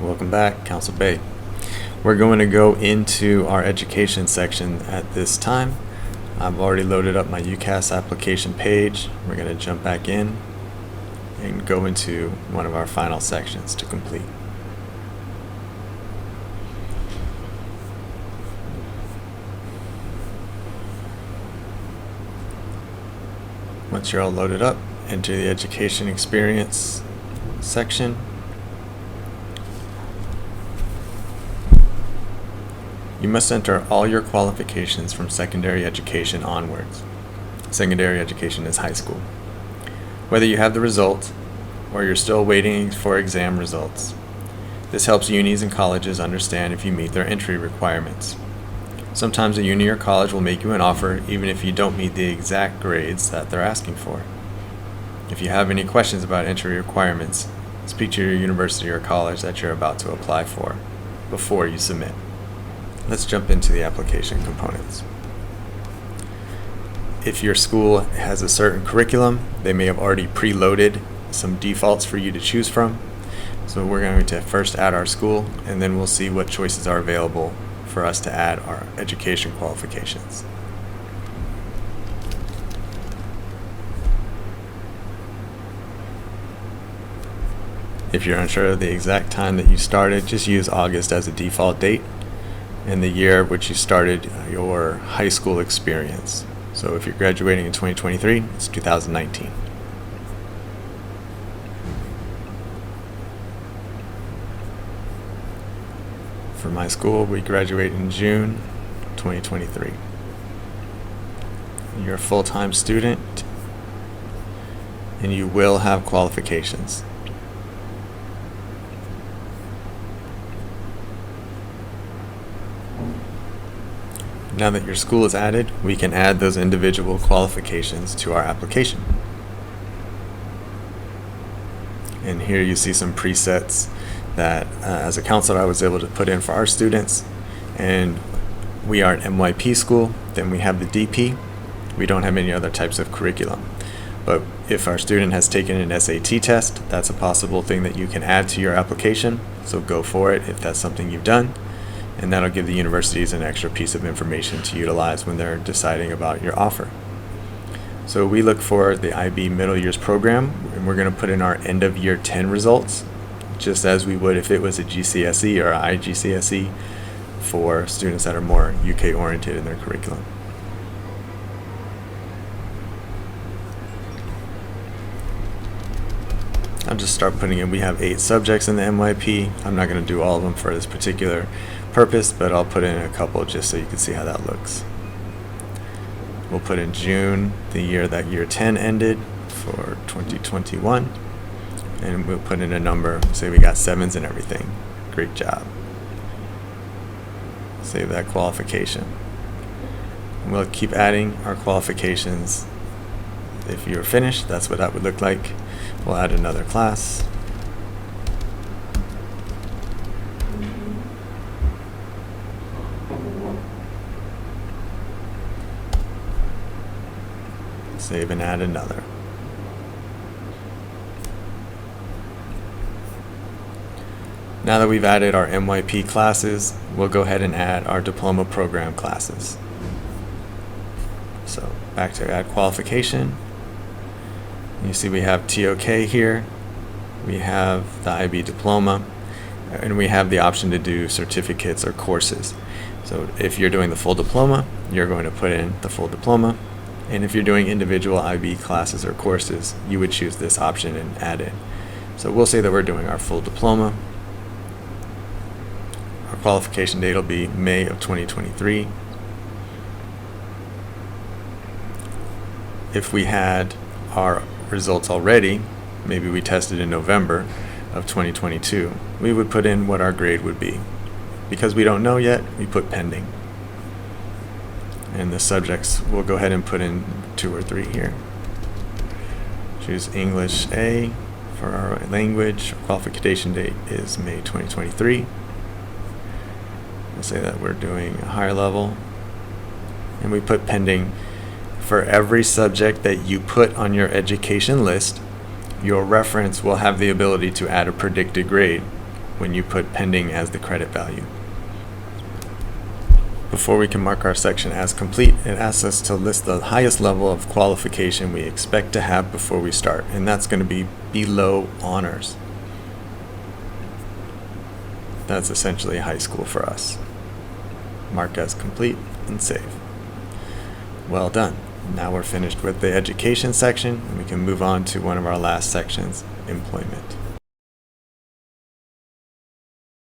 Welcome back, Council Bay. We're going to go into our education section at this time. I've already loaded up my UCAS application page. We're going to jump back in and go into one of our final sections to complete. Once you're all loaded up, enter the education experience section. You must enter all your qualifications from secondary education onwards. Secondary education is high school. Whether you have the results or you're still waiting for exam results. This helps unis and colleges understand if you meet their entry requirements. Sometimes a uni or college will make you an offer even if you don't meet the exact grades that they're asking for. If you have any questions about entry requirements, speak to your university or college that you're about to apply for before you submit. Let's jump into the application components. If your school has a certain curriculum, they may have already preloaded some defaults for you to choose from. So we're going to first add our school, and then we'll see what choices are available for us to add our education qualifications. If you're unsure of the exact time that you started, just use August as a default date and the year which you started your high school experience. So if you're graduating in 2023, it's 2019. For my school, we graduate in June 2023. You're a full-time student and you will have qualifications. Now that your school is added, we can add those individual qualifications to our application. And here you see some presets that as a counselor I was able to put in for our students. And we are an MYP school, then we have the DP. We don't have any other types of curriculum. But if our student has taken an SAT test, that's a possible thing that you can add to your application. So go for it if that's something you've done. And that'll give the universities an extra piece of information to utilize when they're deciding about your offer. So we look for the IB Middle Years program, and we're going to put in our end of year 10 results, just as we would if it was a GCSE or IGCSE for students that are more UK oriented in their curriculum. I'll just start putting in, we have 8 subjects in the MYP. I'm not going to do all of them for this particular purpose, but I'll put in a couple just so you can see how that looks. We'll put in June, the year that year 10 ended for 2021, and we'll put in a number, say we got 7s and everything. Great job. Save that qualification. And we'll keep adding our qualifications. If you're finished, that's what that would look like. We'll add another class. Save and add another. Now that we've added our MYP classes, we'll go ahead and add our diploma program classes. So back to add qualification. You see we have TOK here, we have the IB diploma, and we have the option to do certificates or courses. So if you're doing the full diploma, you're going to put in the full diploma. And if you're doing individual IB classes or courses, you would choose this option and add it. So we'll say that we're doing our full diploma. Our qualification date will be May of 2023. If we had our results already, maybe we tested in November of 2022, we would put in what our grade would be. Because we don't know yet, we put pending. And the subjects, we'll go ahead and put in 2 or 3 here. Choose English A for our language. Our qualification date is May 2023. We'll say that we're doing a higher level. And we put pending. For every subject that you put on your education list, your reference will have the ability to add a predicted grade when you put pending as the credit value. Before we can mark our section as complete, it asks us to list the highest level of qualification we expect to have before we start, and that's going to be below honors. That's essentially high school for us. Mark as complete and save. Well done. Now we're finished with the education section, and we can move on to one of our last sections, employment.